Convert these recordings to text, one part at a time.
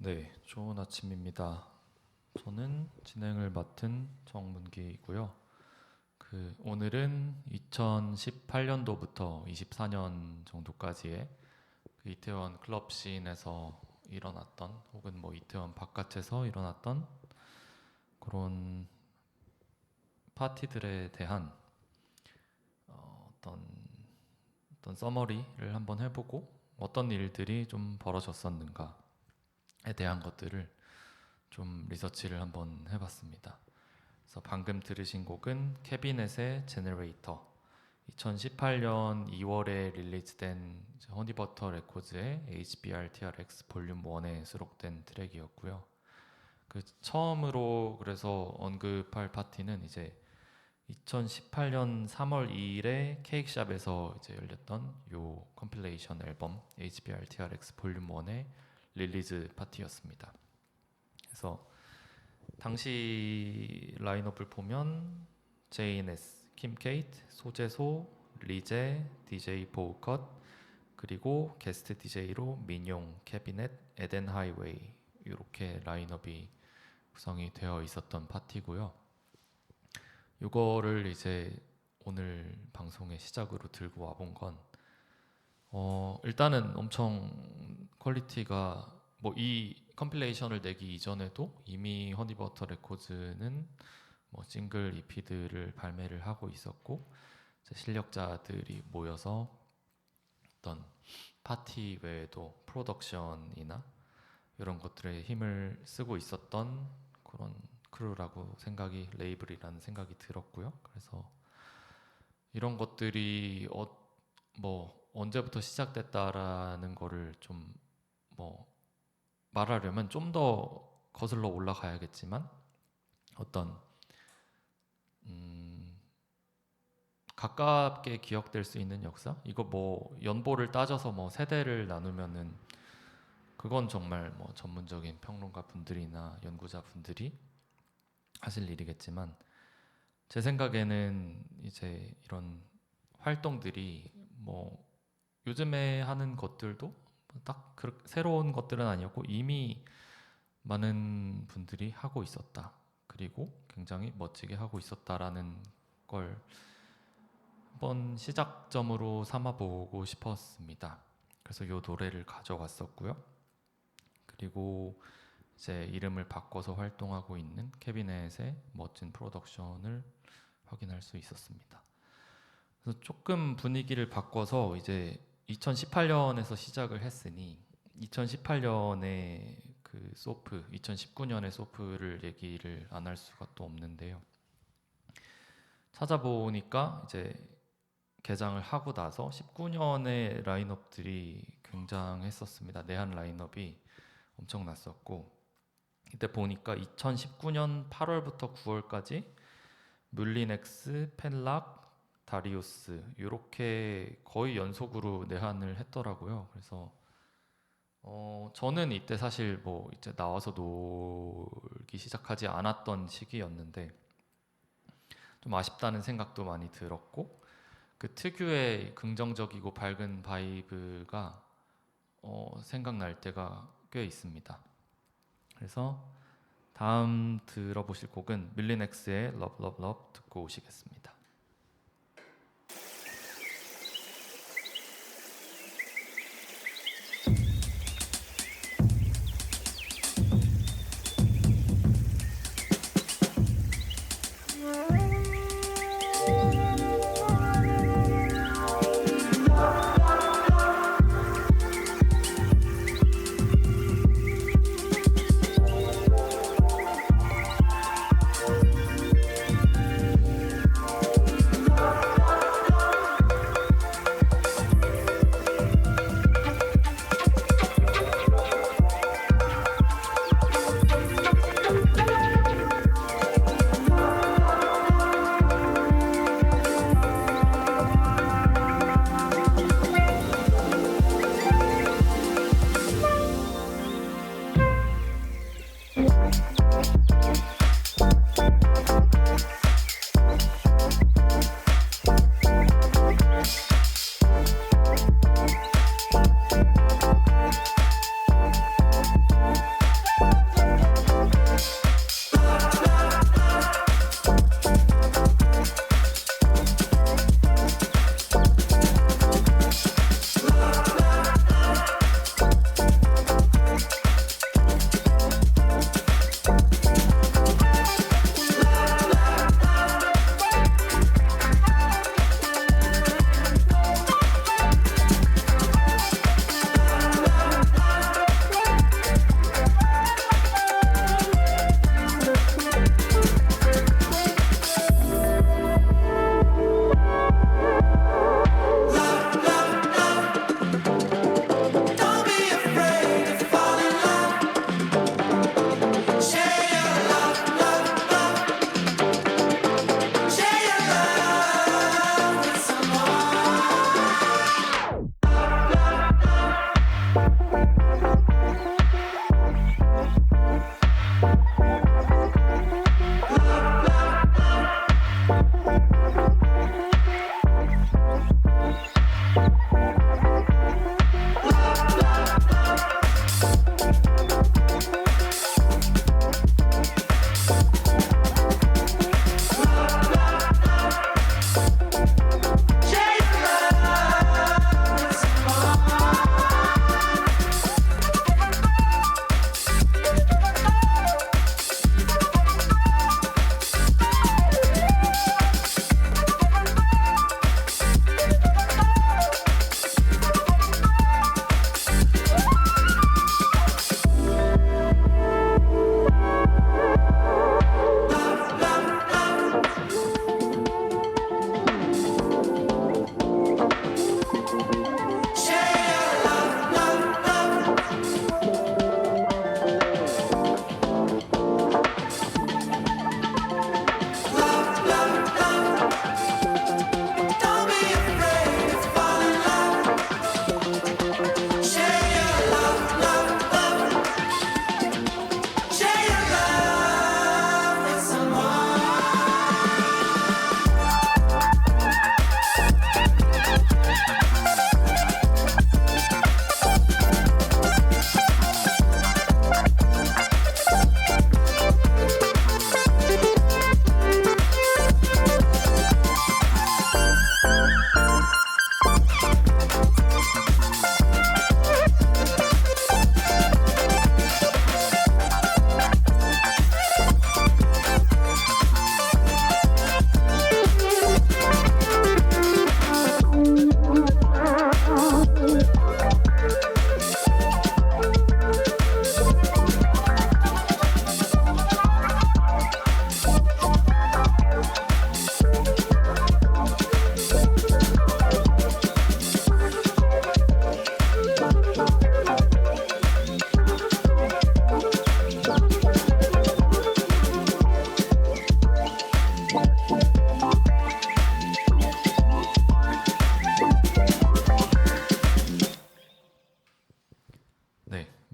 네, 좋은 아침입니다. 저는 진행을 맡은 정문기이고요. 오늘은 2018년도부터 24년 정도까지의 이태원 클럽 씬에서 일어났던 혹은 뭐 이태원 바깥에서 일어났던 그런 파티들에 대한 어떤 서머리를 한번 해보고 어떤 일들이 좀 벌어졌었는가에 대한 것들을 좀 리서치를 한번 해봤습니다. 그래서 방금 들으신 곡은 캐비넷의 제너레이터, 2018년 2월에 릴리즈된 허니버터 레코드의 HBR TRX 볼륨 1에 수록된 트랙이었고요. 처음으로 그래서 언급할 파티는 이제 2018년 3월 2일에 케이크샵에서 이제 열렸던 요 컴필레이션 앨범 HBR TRX 볼륨 1의 릴리즈 파티였습니다. 그래서 당시 라인업을 보면 JNS, 킴케이트, 소재소, 리제, DJ 보우컷, 그리고 게스트 DJ로 민용, 캐비넷, 에덴 하이웨이 이렇게 라인업이 구성이 되어 있었던 파티고요. 이거를 이제 오늘 방송의 시작으로 들고 와본 건 일단은 엄청 퀄리티가 뭐 이 컴필레이션을 내기 이전에도 이미 허니버터 레코드는 뭐 싱글 EP들을 발매를 하고 있었고 실력자들이 모여서 어떤 파티 외에도 프로덕션이나 이런 것들에 힘을 쓰고 있었던 그런 크루라고 생각이, 레이블이라는 생각이 들었고요. 그래서 이런 것들이 뭐 언제부터 시작됐다라는 거를 좀 뭐 말하려면 좀 더 거슬러 올라가야겠지만 어떤 가깝게 기억될 수 있는 역사? 이거 뭐 연보를 따져서 뭐 세대를 나누면은 그건 정말 뭐 전문적인 평론가 분들이나 연구자 분들이 하실 일이겠지만 제 생각에는 이제 이런 활동들이 뭐 요즘에 하는 것들도 딱 새로운 것들은 아니었고 이미 많은 분들이 하고 있었다. 그리고 굉장히 멋지게 하고 있었다라는 걸 한번 시작점으로 삼아보고 싶었습니다. 그래서 이 노래를 가져왔었고요. 그리고 이제 이름을 바꿔서 활동하고 있는 캐비넷의 멋진 프로덕션을 확인할 수 있었습니다. 그래서 조금 분위기를 바꿔서 이제 2018년에서 시작을 했으니 2018년에 그 소프, 2019년의 소프를 얘기를 안 할 수가 또 없는데요. 찾아보니까 이제 개장을 하고 나서 19년의 라인업들이 굉장했었습니다. 내한 라인업이 엄청났었고 이때 보니까 2019년 8월부터 9월까지 뮬리넥스, 펜락, 다리우스 이렇게 거의 연속으로 내한을 했더라고요. 그래서 저는 이때 사실 뭐 이제 나와서 놀기 시작하지 않았던 시기였는데 좀 아쉽다는 생각도 많이 들었고 그 특유의 긍정적이고 밝은 바이브가 생각날 때가 꽤 있습니다. 그래서 다음 들어보실 곡은 밀리넥스의 Love Love Love 듣고 오시겠습니다.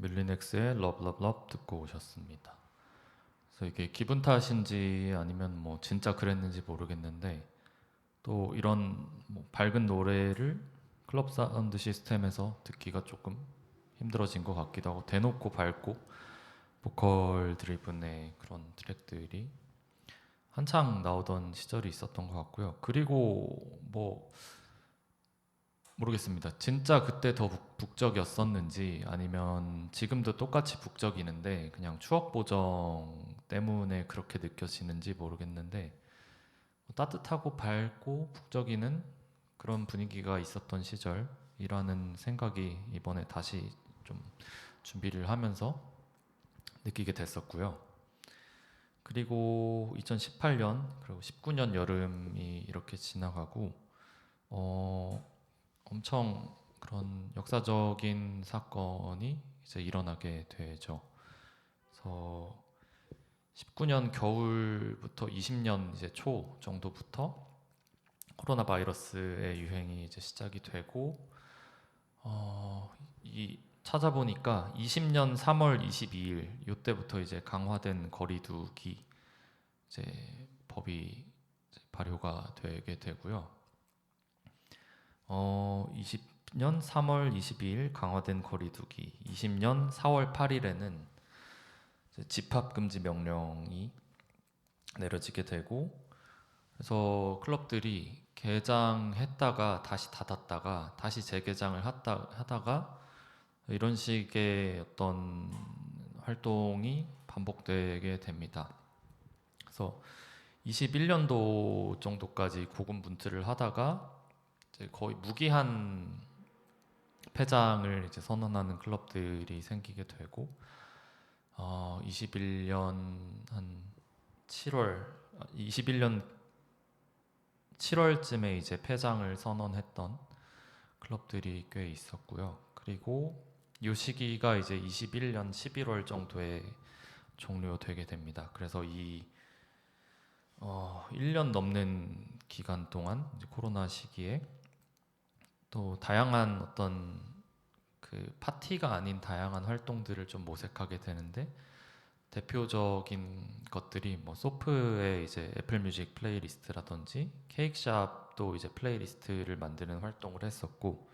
밀리넥스의 Love Love Love 듣고 오셨습니다. 그래서 이게 기분 탓인지 아니면 뭐 진짜 그랬는지 모르겠는데 또 이런 뭐 밝은 노래를 클럽 사운드 시스템에서 듣기가 조금 힘들어진 것 같기도 하고 대놓고 밝고 보컬 드리븐의 그런 트랙들이 한창 나오던 시절이 있었던 것 같고요. 그리고 뭐 모르겠습니다. 진짜 그때 더 북적이었었는지 아니면 지금도 똑같이 북적이는데 그냥 추억 보정 때문에 그렇게 느껴지는지 모르겠는데 따뜻하고 밝고 북적이는 그런 분위기가 있었던 시절이라는 생각이 이번에 다시 좀 준비를 하면서 느끼게 됐었고요. 그리고 2018년 그리고 19년 여름이 이렇게 지나가고 엄청 그런 역사적인 사건이 이제 일어나게 되죠. 그래서 19년 겨울부터 20년 이제 초 정도부터 코로나 바이러스의 유행이 이제 시작이 되고 이 찾아보니까 20년 3월 22일 이때부터 이제 강화된 거리두기 이제 법이 이제 발효가 되게 되고요. 20년 3월 22일 강화된 거리두기, 20년 4월 8일에는 집합 금지 명령이 내려지게 되고, 그래서 클럽들이 개장했다가 다시 닫았다가 다시 재개장을 하다가 이런 식의 어떤 활동이 반복되게 됩니다. 그래서 21년도 정도까지 고군분투를 하다가 이제 거의 무기한 폐장을 이제 선언하는 클럽들이 생기게 되고 21년 한 7월 21년 7월쯤에 이제 폐장을 선언했던 클럽들이 꽤 있었고요. 그리고 이 시기가 이제 21년 11월 정도에 종료되게 됩니다. 그래서 이 1년 넘는 기간 동안 이제 코로나 시기에 또 다양한 어떤 그 파티가 아닌 다양한 활동들을 좀 모색하게 되는데 대표적인 것들이 뭐 소프의 이제 애플 뮤직 플레이리스트라든지 케이크샵도 이제 플레이리스트를 만드는 활동을 했었고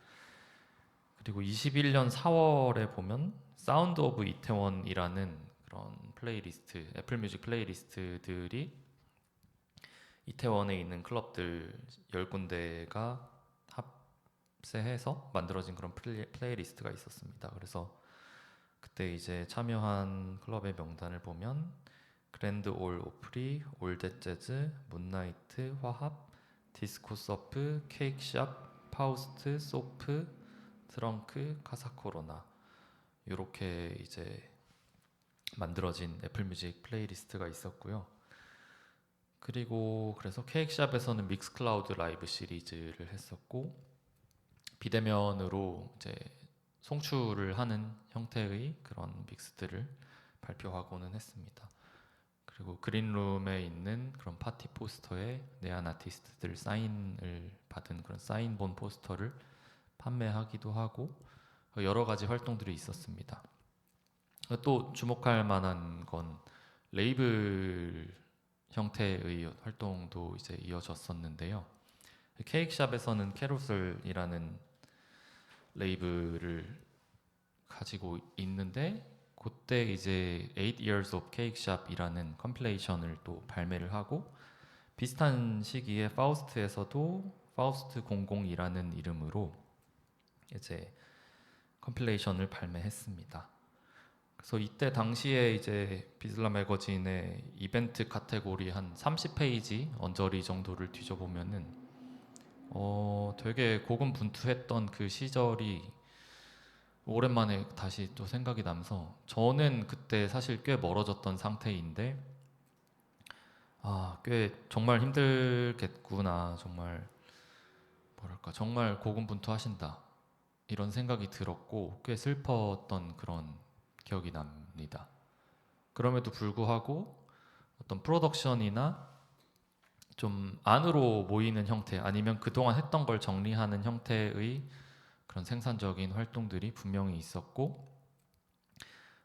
그리고 21년 4월에 보면 사운드 오브 이태원이라는 그런 플레이리스트 애플 뮤직 플레이리스트들이 이태원에 있는 클럽들 10군데가 합세해서 만들어진 그런 플레이리스트가 있었습니다. 그래서 그때 이제 참여한 클럽의 명단을 보면 그랜드 올 오프리, 올댓 재즈, 문나이트, 화합, 디스코 서프, 케이크샵, 파우스트, 소프, 트렁크, 카사코로나 이렇게 이제 만들어진 애플뮤직 플레이리스트가 있었고요. 그리고 그래서 케이크샵에서는 믹스클라우드 라이브 시리즈를 했었고 비대면으로 이제 송출을 하는 형태의 그런 믹스들을 발표하고는 했습니다. 그리고 그린룸에 있는 그런 파티 포스터에 내한 아티스트들 사인을 받은 그런 사인본 포스터를 판매하기도 하고 여러 가지 활동들이 있었습니다. 또 주목할 만한 건 레이블 형태의 활동도 이제 이어졌었는데요. 케이크샵에서는 캐로셀이라는 레이블을 가지고 있는데 그때 이제 8 Years of Cake Shop이라는 컴필레이션을 또 발매를 하고 비슷한 시기에 파우스트에서도 파우스트 00이라는 이름으로 이제 컴필레이션을 발매했습니다. 그래서 이때 당시에 이제 비슬라 매거진의 이벤트 카테고리 한 30페이지 언저리 정도를 뒤져보면은 되게 고군분투했던 그 시절이 오랜만에 다시 또 생각이 나면서 저는 그때 사실 꽤 멀어졌던 상태인데 꽤 정말 힘들겠구나 정말 뭐랄까 정말 고군분투하신다 이런 생각이 들었고 꽤 슬펐던 그런 기억이 납니다. 그럼에도 불구하고 어떤 프로덕션이나 좀 안으로 모이는 형태 아니면 그동안 했던 걸 정리하는 형태의 그런 생산적인 활동들이 분명히 있었고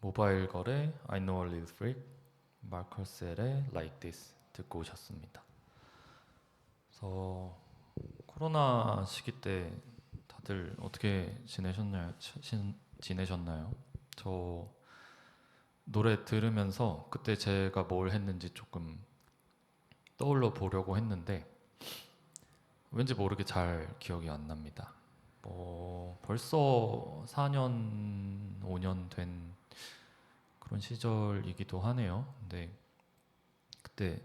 모바일 거래 I know a little freak, 마커셀의 Like This 듣고 오셨습니다. 그래서 코로나 시기 때 다들 어떻게 지내셨나요? 저 노래 들으면서 그때 제가 뭘 했는지 조금 떠올려 보려고 했는데 왠지 모르게 잘 기억이 안 납니다. 뭐 벌써 4년, 5년 된 그런 시절이기도 하네요. 근데 그때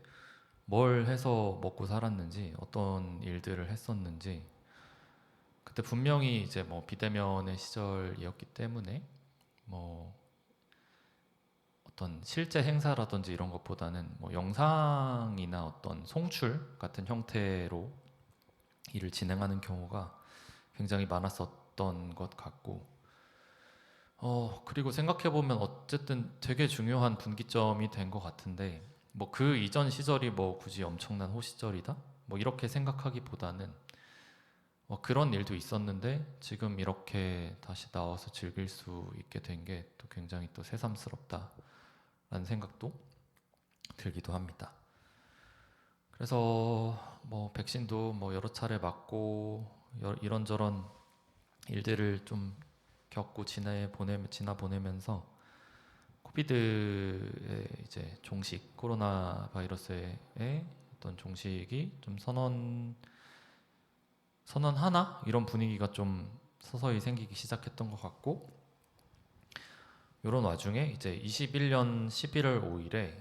뭘 해서 먹고 살았는지, 어떤 일들을 했었는지, 그때 분명히 이제 뭐 비대면의 시절이었기 때문에 뭐 어떤 실제 행사라든지 이런 것보다는 뭐 영상이나 어떤 송출 같은 형태로 일을 진행하는 경우가 굉장히 많았었던 것 같고, 그리고 생각해보면 어쨌든 되게 중요한 분기점이 된 것 같은데, 뭐 그 이전 시절이 뭐 굳이 엄청난 호시절이다? 뭐 이렇게 생각하기보다는 그런 일도 있었는데 지금 이렇게 다시 나와서 즐길 수 있게 된 게 또 굉장히 또 새삼스럽다라는 생각도 들기도 합니다. 그래서 뭐 백신도 뭐 여러 차례 맞고 이런저런 일들을 좀 겪고 지나 보내면서 코비드의 이제 종식, 코로나 바이러스의 어떤 종식이 좀 선언하나 이런 분위기가 좀 서서히 생기기 시작했던 것 같고, 이런 와중에 이제 21년 11월 5일에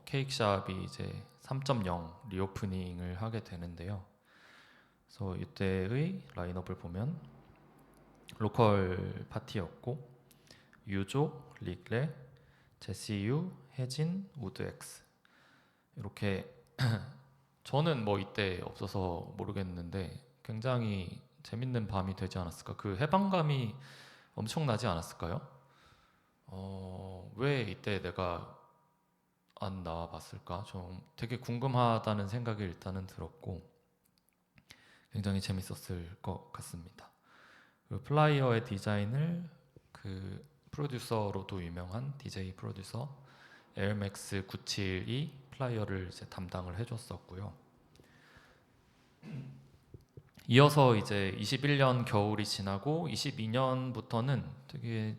케이크샵이 이제 3.0 리오프닝을 하게 되는데요. 그래서 이때의 라인업을 보면 로컬 파티였고, 유조, 릭레, 제시유, 혜진, 우드엑스 이렇게 저는 뭐 이때 없어서 모르겠는데 굉장히 재밌는 밤이 되지 않았을까? 그 해방감이 엄청나지 않았을까요? 왜 이때 내가 안 나와봤을까? 좀 되게 궁금하다는 생각이 일단은 들었고 굉장히 재밌었을 것 같습니다. 그 플라이어의 디자인을 그 프로듀서로도 유명한 DJ 프로듀서 에어맥스 972 플라이어를 이제 담당을 해줬었고요. 이어서 이제 21년 겨울이 지나고 22년부터는 되게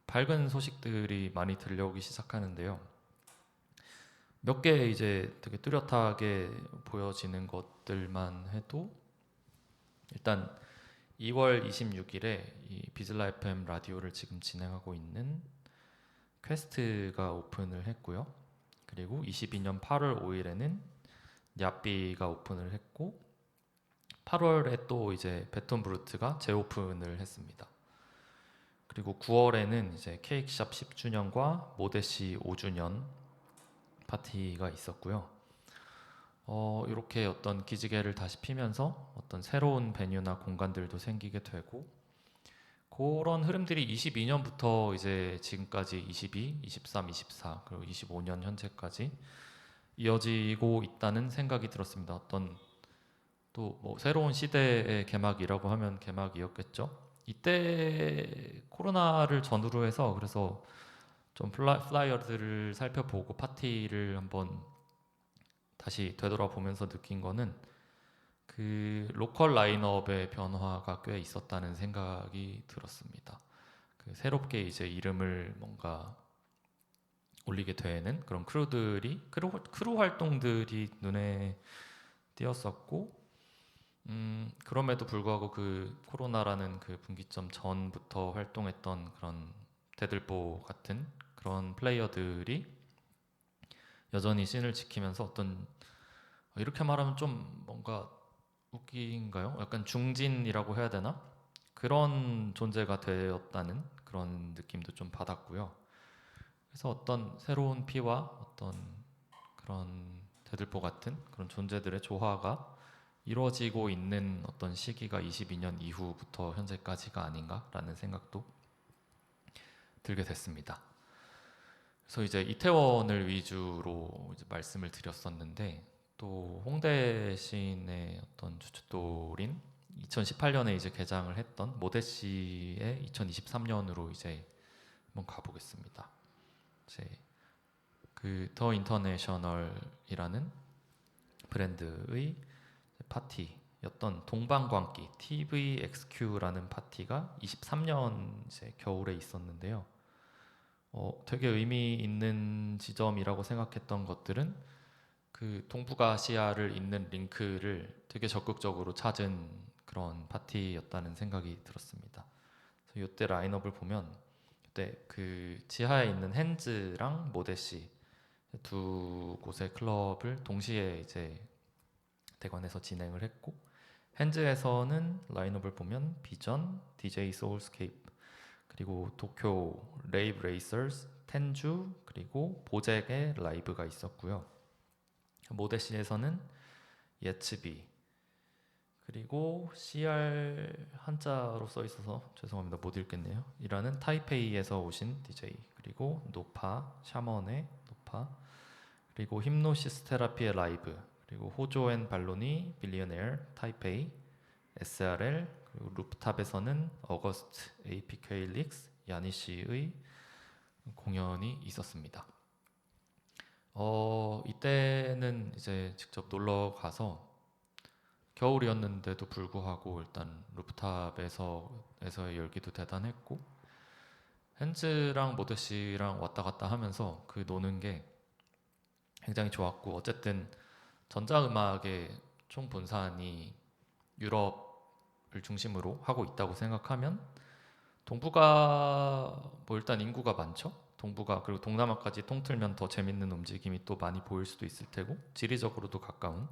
밝은 소식들이 많이 들려오기 시작하는데요. 몇 개 이제 되게 뚜렷하게 보여지는 것들만 해도 일단 2월 26일에 이 비즐라 FM 라디오를 지금 진행하고 있는 퀘스트가 오픈을 했고요. 그리고 22년 8월 5일에는 야삐가 오픈을 했고 8월에 또 이제 베톤 브루트가 재오픈을 했습니다. 그리고 9월에는 이제 케이크샵 10주년과 모데시 5주년 파티가 있었고요. 이렇게 어떤 기지개를 다시 피면서 어떤 새로운 베뉴나 공간들도 생기게 되고 그런 흐름들이 22년부터 이제 지금까지 22, 23, 24 그리고 25년 현재까지 이어지고 있다는 생각이 들었습니다. 어떤 또 뭐 새로운 시대의 개막이라고 하면 개막이었겠죠. 이때 코로나를 전후로 해서 그래서 좀 플라이어들을 살펴보고 파티를 한번 다시 되돌아보면서 느낀 거는 그 로컬 라인업의 변화가 꽤 있었다는 생각이 들었습니다. 그 새롭게 이제 이름을 뭔가 올리게 되는 그런 크루 활동들이 눈에 띄었었고, 그럼에도 불구하고 그 코로나라는 그 분기점 전부터 활동했던 그런 대들보 같은 그런 플레이어들이 여전히 씬을 지키면서 어떤 이렇게 말하면 좀 뭔가 웃긴가요? 약간 중진이라고 해야 되나? 그런 존재가 되었다는 그런 느낌도 좀 받았고요. 그래서 어떤 새로운 피와 어떤 그런 대들보 같은 그런 존재들의 조화가 이루어지고 있는 어떤 시기가 22년 이후부터 현재까지가 아닌가라는 생각도 들게 됐습니다. 그래서 이제 이태원을 위주로 이제 말씀을 드렸었는데 또 홍대 시인의 어떤 주춧돌인 2018년에 이제 개장을 했던 모데시의 2023년으로 이제 한번 가보겠습니다. 이제 그 더 인터내셔널이라는 브랜드의 파티였던 동방광기 TVXQ라는 파티가 23년 이제 겨울에 있었는데요. 되게 의미 있는 지점이라고 생각했던 것들은 그 동북아시아를 잇는 링크를 되게 적극적으로 찾은 그런 파티였다는 생각이 들었습니다. 그래서 이때 라인업을 보면 그때 그 지하에 있는 핸즈랑 모데시 두 곳의 클럽을 동시에 이제 대관에서 진행을 했고, 핸즈에서는 라인업을 보면 비전, DJ 소울스케이프, 그리고 도쿄 레이브 레이서스, 텐주, 그리고 보젝의 라이브가 있었고요. 모데시에서는 예츠비, 그리고 CR 한자로 써 있어서 죄송합니다, 못 읽겠네요. 이라는 타이페이에서 오신 DJ, 그리고 노파, 샤먼의 노파, 그리고 힘노시스 테라피의 라이브, 그리고 호조 앤 발로니, 빌리어네어, 타이페이, SRL, 그리고 루프탑에서는 어거스트, APK 릭스, 야니씨의 공연이 있었습니다. 이때는 이제 직접 놀러 가서 겨울이었는데도 불구하고 일단 루프탑에서의 열기도 대단했고, 핸즈랑 모데시랑 왔다 갔다 하면서 그 노는 게 굉장히 좋았고, 어쨌든 전자음악의 총분산이 유럽을 중심으로 하고 있다고 생각하면 동북아 뭐 일단 인구가 많죠. 동북아 그리고 동남아까지 통틀면 더 재밌는 움직임이 또 많이 보일 수도 있을 테고, 지리적으로도 가까운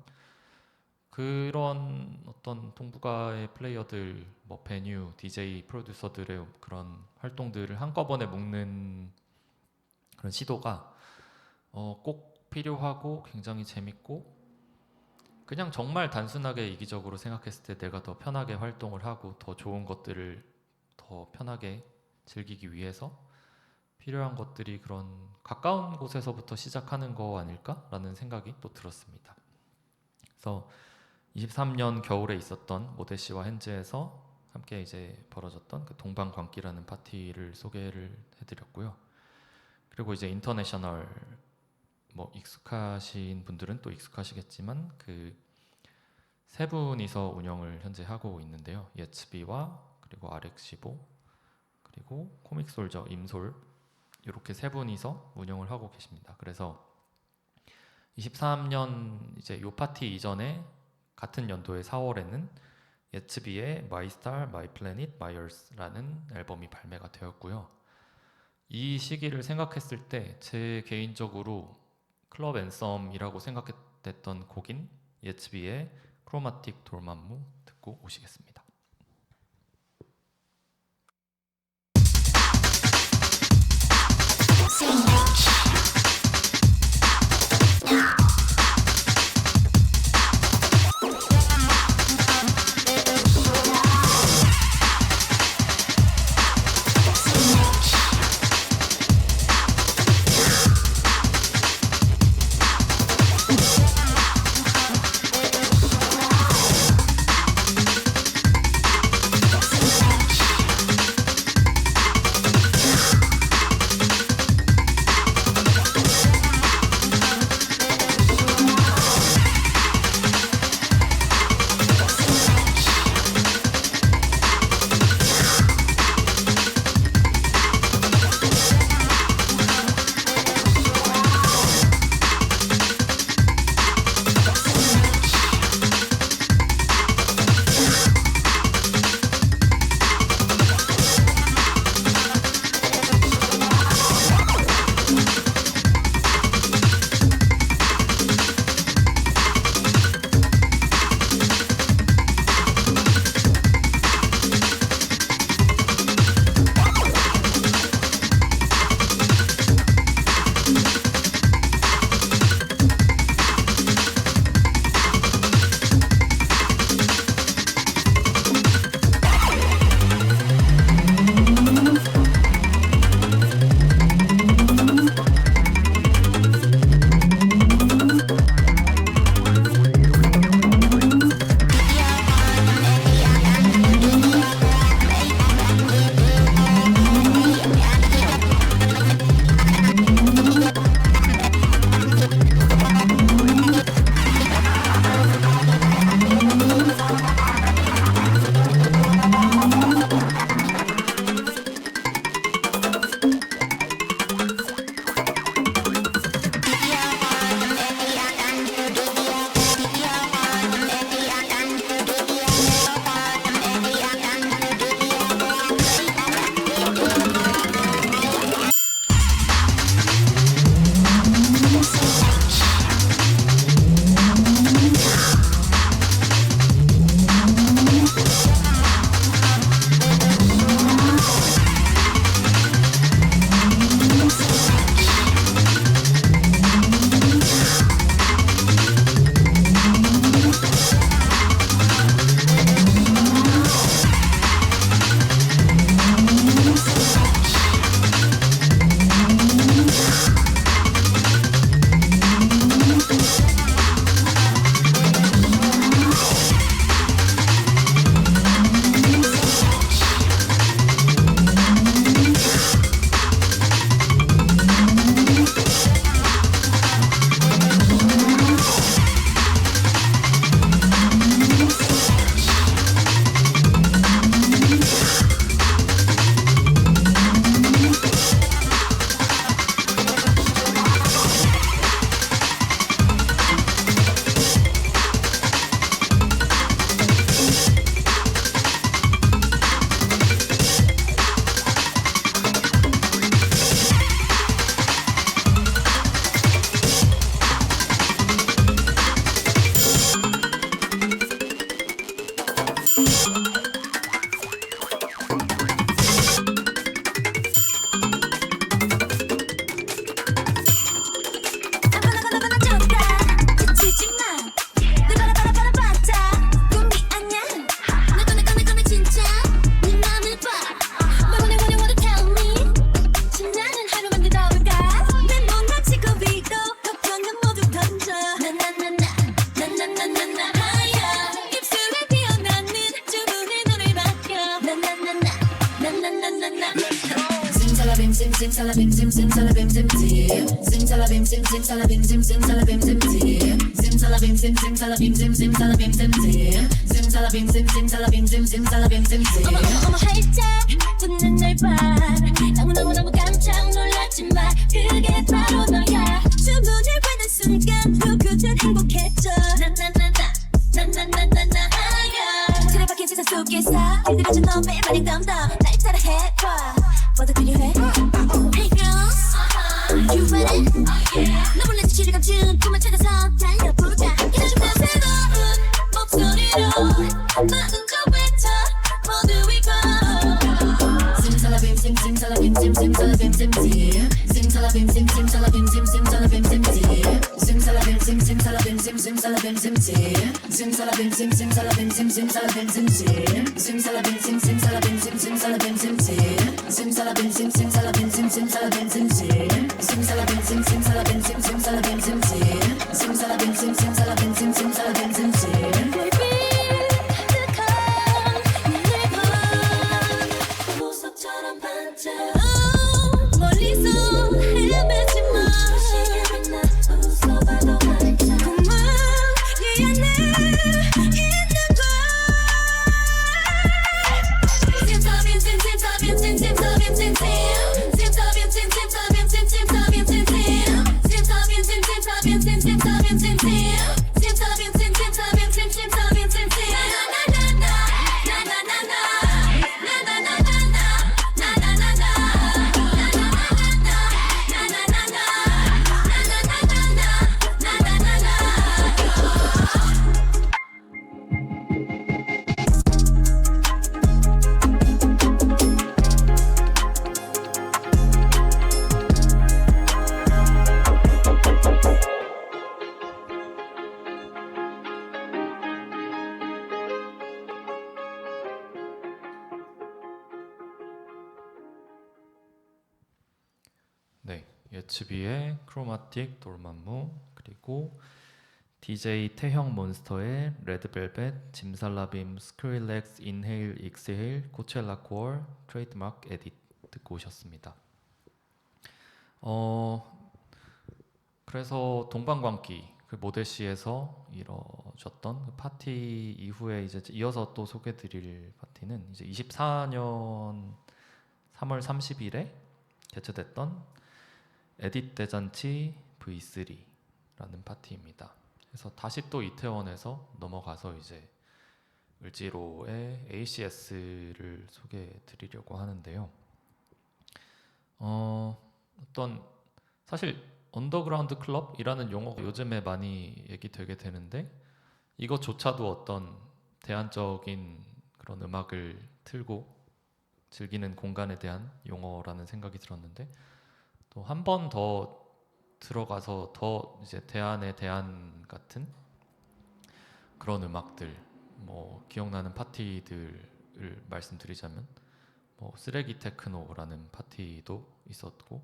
그런 어떤 동북아의 플레이어들, 뭐 베뉴, DJ, 프로듀서들의 그런 활동들을 한꺼번에 묶는 그런 시도가 꼭 필요하고 굉장히 재밌고, 그냥 정말 단순하게 이기적으로 생각했을 때 내가 더 편하게 활동을 하고 더 좋은 것들을 더 편하게 즐기기 위해서 필요한 것들이 그런 가까운 곳에서부터 시작하는 거 아닐까라는 생각이 또 들었습니다. 그래서 23년 겨울에 있었던 모데시와 핸즈에서 함께 이제 벌어졌던 그 동방광기라는 파티를 소개를 해드렸고요. 그리고 이제 인터내셔널, 뭐 익숙하신 분들은 또 익숙하시겠지만 그 세 분이서 운영을 현재 하고 있는데요. 예츠비와 그리고 RX15 그리고 코믹솔저 임솔, 이렇게 세 분이서 운영을 하고 계십니다. 그래서 23년 이제 요 파티 이전에 같은 연도의 4월에는 예츠비의 My Star, My Planet, My Earth라는 앨범이 발매가 되었고요. 이 시기를 생각했을 때 제 개인적으로 클럽 앤썸이라고 생각했던 곡인 예츠비의 크로마틱 돌만무 듣고 오시겠습니다. 어머 활짝 웃는 널 봐. 너무너무너무 깜짝 놀랐지만 그게 바로 너야. 주문을 받는 순간 누구든 행복해져. 나나나나나나나나나야. 틀에박힌 세상 속에서 길들여진 너의 마냥 덤덤 날 따라해봐. 뭐더 필요해? Hey girls, you ready? 너무 내 지치를 감춘 꿈을 찾아서 달려보자. 기다려주면 새로운 목소리로 마음 좀 외쳐. 모두 이거 simsalabim sim simsalabim sim simsalabim sim sim simsalabim sim simsalabim sim simsalabim sim sim simsalabim sim simsalabim sim simsalabim sim sim simsalabim sim simsalabim sim simsalabim sim sim simsalabim sim simsalabim sim simsalabim sim sim simsalabim sim simsalabim sim simsalabim sim sim simsalabim sim simsalabim sim simsalabim sim sim simsalabim sim simsalabim sim simsalabim sim sim baby 보석처럼 반짝 멀리서 헤매지 마. 시계는 나 웃어봐도 반짝 고마워 네 안에 있는 걸. simsalabim sim simsalabim sim simsalabim sim sim simsalabim sim simsalabim sim simsalabim sim sim simsalabim sim simsalabim sim simsalabim sim sim simsalabim sim simsalabim sim simsalabim sim sim 네, 예츠비의 크로마틱 돌만무, 그리고 DJ 태형 몬스터의 레드벨벳, 짐살라빔, 스크릴렉스, 인헤일, 익스헤일, 코첼라 코어, 트레이드마크 에딧 듣고 오셨습니다. 그래서 동방광기 그 모델시에서 이뤄졌던 그 파티 이후에 이제 이어서 또 소개드릴 파티는 이제 24년 3월 30일에 개최됐던 에딧 대잔치 V3라는 파티입니다. 그래서 다시 또 이태원에서 넘어가서 이제 을지로의 ACS를 소개해드리려고 하는데요. 어떤 사실 언더그라운드 클럽이라는 용어가 요즘에 많이 얘기되게 되는데 이것조차도 어떤 대안적인 그런 음악을 틀고 즐기는 공간에 대한 용어라는 생각이 들었는데 또 한 번 더 들어가서 더 이제 대안의 대안 같은 그런 음악들, 뭐 기억나는 파티들을 말씀드리자면 뭐 쓰레기 테크노라는 파티도 있었고,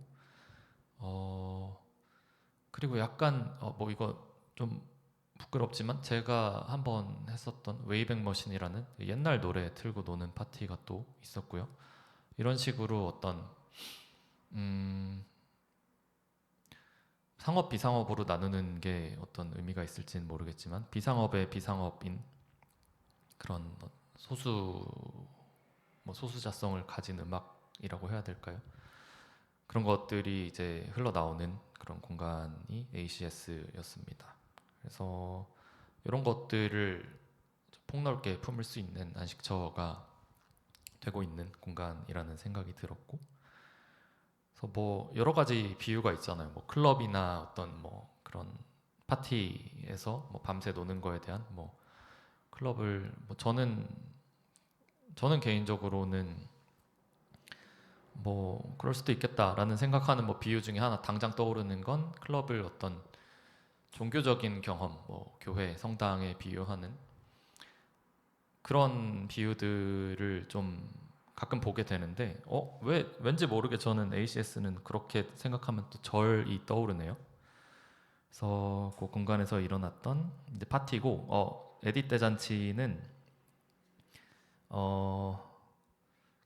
그리고 약간 뭐 이거 좀 부끄럽지만 제가 한번 했었던 웨이백 머신이라는 옛날 노래 틀고 노는 파티가 또 있었고요. 이런 식으로 어떤 상업 비상업으로 나누는 게 어떤 의미가 있을지는 모르겠지만 비상업의 비상업인 그런 소수자성을 가진 음악이라고 해야 될까요? 그런 것들이 이제 흘러나오는 그런 공간이 ACS였습니다. 그래서 이런 것들을 폭넓게 품을 수 있는 안식처가 되고 있는 공간이라는 생각이 들었고, 그래서 뭐 여러 가지 비유가 있잖아요. 뭐 클럽이나 어떤 뭐 그런 파티에서 뭐 밤새 노는 거에 대한 뭐 클럽을 뭐 저는 저는 개인적으로는 뭐 그럴 수도 있겠다라는 생각하는 뭐 비유 중에 하나 당장 떠오르는 건 클럽을 어떤 종교적인 경험, 뭐 교회, 성당에 비유하는 그런 비유들을 좀 가끔 보게 되는데 왜 왠지 모르게 저는 ACS는 그렇게 생각하면 또 절이 떠오르네요. 그래서 그 공간에서 일어났던 이제 파티고 에딧 대잔치는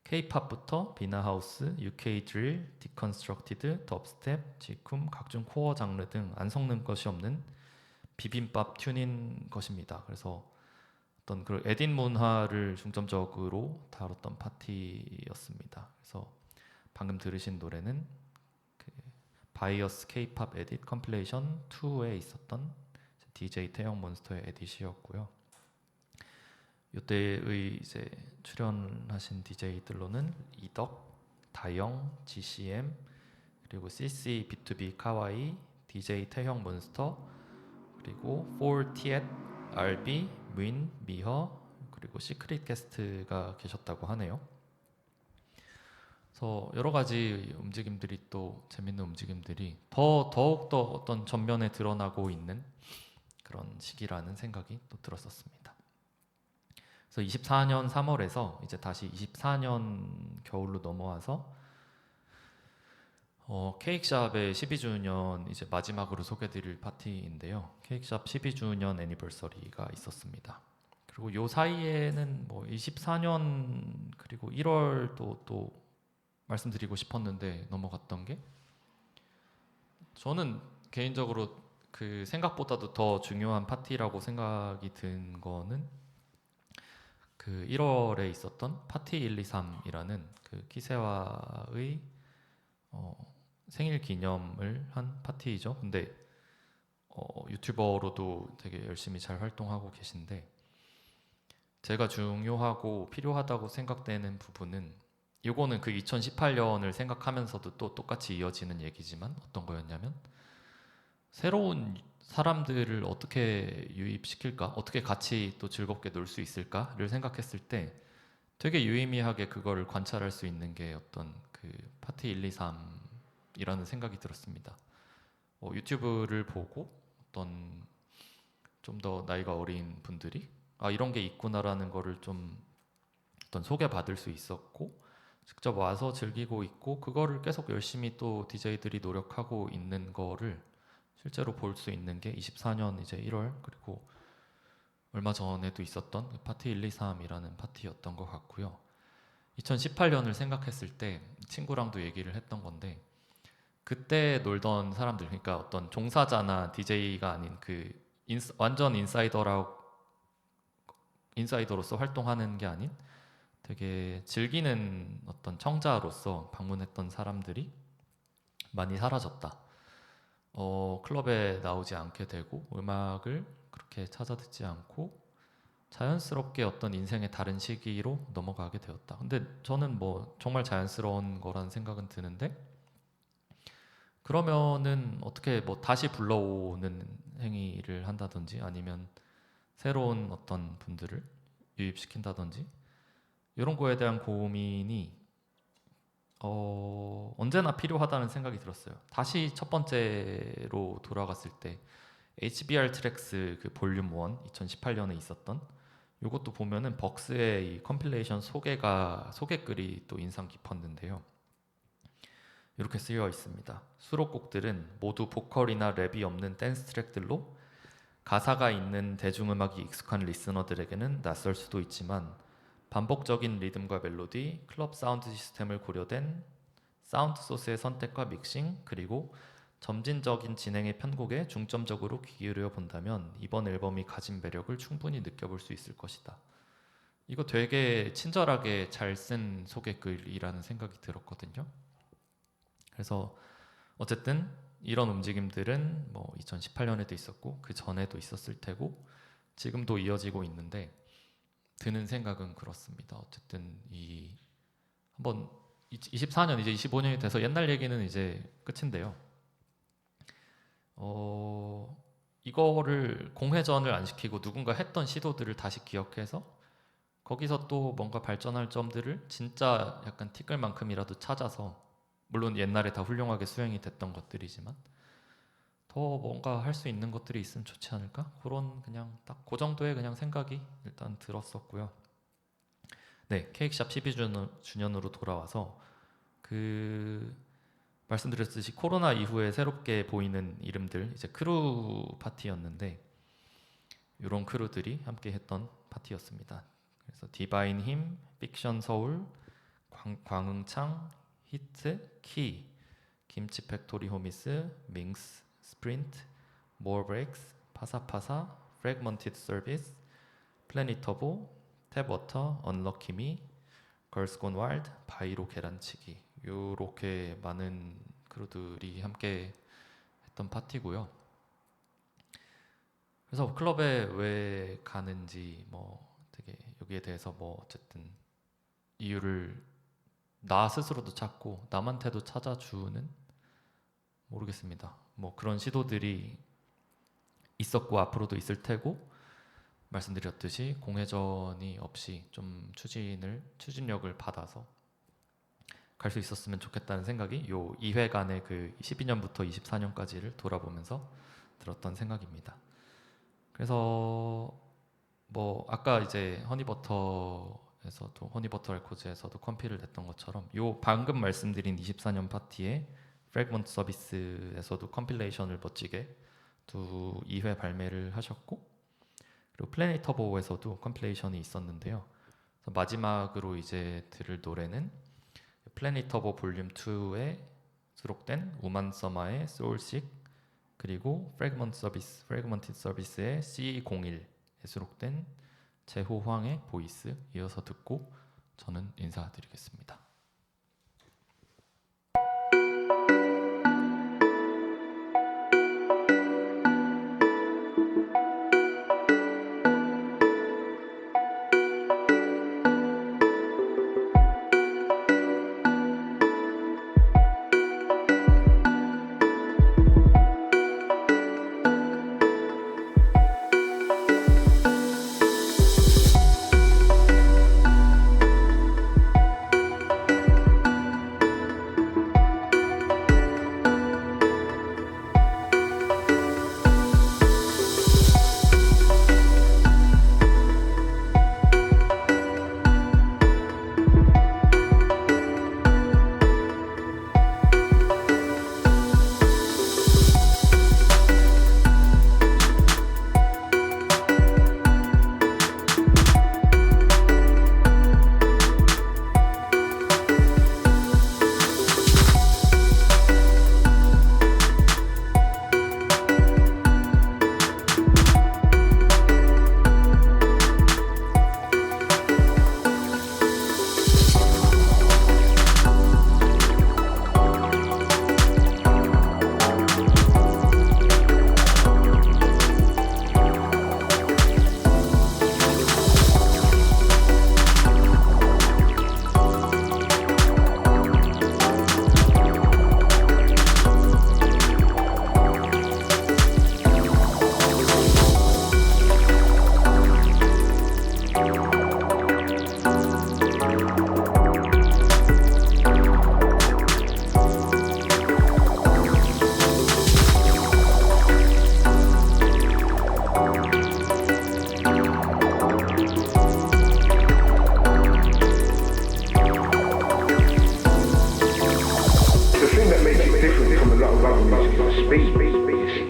K-팝부터 비나하우스, UK 드릴, 디컨스트럭티드, 덥스텝, 지쿰, 각종 코어 장르 등 안 섞는 것이 없는 비빔밥 튠인 것입니다. 그래서 어떤 그 에딘 문화를 중점적으로 다뤘던 파티였습니다. 그래서 방금 들으신 노래는 그 바이어스 K-팝 에딧 컴필레이션 2에 있었던 DJ 태영 몬스터의 에딧이었고요. 이때의 이제 출연하신 DJ들로는 이덕, 다영, GCM, 그리고 CC, B2B, 카와이, DJ 태형 몬스터, 그리고 4티엣, RB, 윈, 미허, 그리고 시크릿 게스트가 계셨다고 하네요. 그래서 여러 가지 움직임들이 또 재밌는 움직임들이 더욱더 어떤 전면에 드러나고 있는 그런 시기라는 생각이 또 들었었습니다. 그래서 24년 3월에서 이제 다시 24년 겨울로 넘어와서 케이크샵의 12주년 이제 마지막으로 소개드릴 파티인데요. 케이크샵 12주년 애니버서리가 있었습니다. 그리고 요 사이에는 뭐 24년 그리고 1월도 또 말씀드리고 싶었는데 넘어갔던 게 저는 개인적으로 그 생각보다도 더 중요한 파티라고 생각이 든 거는 그 1월에 있었던 파티 123이라는 그 키세와의 생일 기념을 한 파티이죠. 근데 유튜버로도 되게 열심히 잘 활동하고 계신데 제가 중요하고 필요하다고 생각되는 부분은 이거는 그 2018년을 생각하면서도 또 똑같이 이어지는 얘기지만 어떤 거였냐면 새로운 사람들을 어떻게 유입시킬까? 어떻게 같이 또 즐겁게 놀 수 있을까를 생각했을 때 되게 유의미하게 그거를 관찰할 수 있는 게 어떤 그 파티 123이라는 생각이 들었습니다. 유튜브를 보고 어떤 좀 더 나이가 어린 분들이 이런 게 있구나라는 거를 좀 어떤 소개받을 수 있었고 직접 와서 즐기고 있고 그거를 계속 열심히 또 DJ들이 노력하고 있는 거를 실제로 볼 수 있는 게 24년 이제 1월 그리고 얼마 전에도 있었던 파티 123이라는 파티였던 것 같고요. 2018년을 생각했을 때 친구랑도 얘기를 했던 건데 그때 놀던 사람들 그러니까 어떤 종사자나 DJ가 아닌 그 완전 인사이더로서 활동하는 게 아닌 되게 즐기는 어떤 청자로서 방문했던 사람들이 많이 사라졌다. 클럽에 나오지 않게 되고 음악을 그렇게 찾아 듣지 않고 자연스럽게 어떤 인생의 다른 시기로 넘어가게 되었다. 근데 저는 뭐 정말 자연스러운 거라는 생각은 드는데 그러면은 어떻게 뭐 다시 불러오는 행위를 한다든지 아니면 새로운 어떤 분들을 유입시킨다든지 이런 거에 대한 고민이 언제나 필요하다는 생각이 들었어요. 다시 첫 번째로 돌아갔을 때 HBR 트랙스 그 볼륨 1 2018년에 있었던 이것도 보면은 벅스의 이 컴필레이션 소개글이 또 인상 깊었는데요. 이렇게 쓰여 있습니다. 수록곡들은 모두 보컬이나 랩이 없는 댄스 트랙들로 가사가 있는 대중음악이 익숙한 리스너들에게는 낯설 수도 있지만 반복적인 리듬과 멜로디, 클럽 사운드 시스템을 고려된 사운드 소스의 선택과 믹싱, 그리고 점진적인 진행의 편곡에 중점적으로 귀 기울여 본다면 이번 앨범이 가진 매력을 충분히 느껴볼 수 있을 것이다. 이거 되게 친절하게 잘 쓴 소개글이라는 생각이 들었거든요. 그래서 어쨌든 이런 움직임들은 뭐 2018년에도 있었고 그 전에도 있었을 테고 지금도 이어지고 있는데 드는 생각은 그렇습니다. 어쨌든 이 한번 24년 이제 25년이 돼서 옛날 얘기는 이제 끝인데요. 이거를 공회전을 안 시키고 누군가 했던 시도들을 다시 기억해서 거기서 또 뭔가 발전할 점들을 진짜 약간 티끌 만큼이라도 찾아서, 물론 옛날에 다 훌륭하게 수행이 됐던 것들이지만 더 뭔가 할 수 있는 것들이 있으면 좋지 않을까? 그런 그냥 딱 그 정도의 그냥 생각이 일단 들었었고요. 네, 케이크샵 12주년으로 돌아와서 말씀드렸듯이 코로나 이후에 새롭게 보이는 이름들, 이제 크루 파티였는데 이런 크루들이 함께 했던 파티였습니다. 그래서 디바인 힘, 픽션 서울, 광흥창, 히트, 키, 김치 팩토리 호미스, 밍스, 스프린트, 모어 브레이크스, 파사파사, 프래그먼티드 서비스, 플래닛 터보, 탭워터, 언럭키미, 걸스 곤 와일드, 바이로 계란치기, 요렇게 많은 크루들이 함께 했던 파티고요. 그래서 클럽에 왜 가는지 되게 여기에 대해서 어쨌든 이유를 나 스스로도 찾고 남한테도 찾아주는, 모르겠습니다. 그런 시도들이 있었고 앞으로도 있을 테고, 말씀드렸듯이 공회전이 없이 좀 추진력을 받아서 갈 수 있었으면 좋겠다는 생각이 요 2회간의 12년부터 24년까지를 돌아보면서 들었던 생각입니다. 그래서 아까 이제 허니버터 레코즈에서도 컴피를 냈던 것처럼 요 방금 말씀드린 24년 파티에 프래그먼트 서비스에서도 컴필레이션을 멋지게 2회 발매를 하셨고, 그리고 플래닛 터보에서도 컴필레이션이 있었는데요. 그래서 마지막으로 이제 들을 노래는 플래닛 터보 볼륨 2에 수록된 우만 서마의 소울식, 그리고 프래그먼티드 서비스의 C01에 수록된 제호황의 보이스 이어서 듣고 저는 인사드리겠습니다.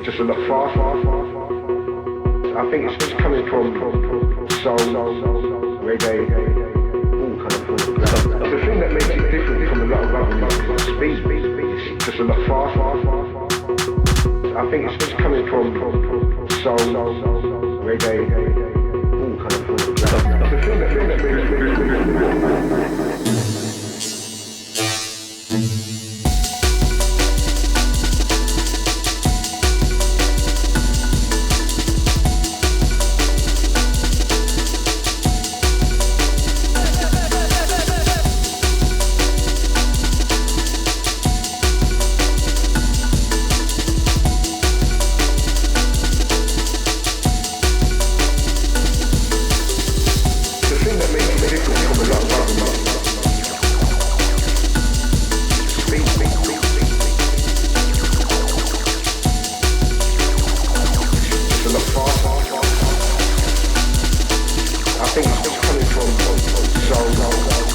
just a lot faster. I think it's coming from soul, reggae, all kind of things. The thing that makes it different from a lot of other music, speed, it's just a lot faster. I think it's coming from soul, reggae, all kind of things. The thing that makes it different. soul,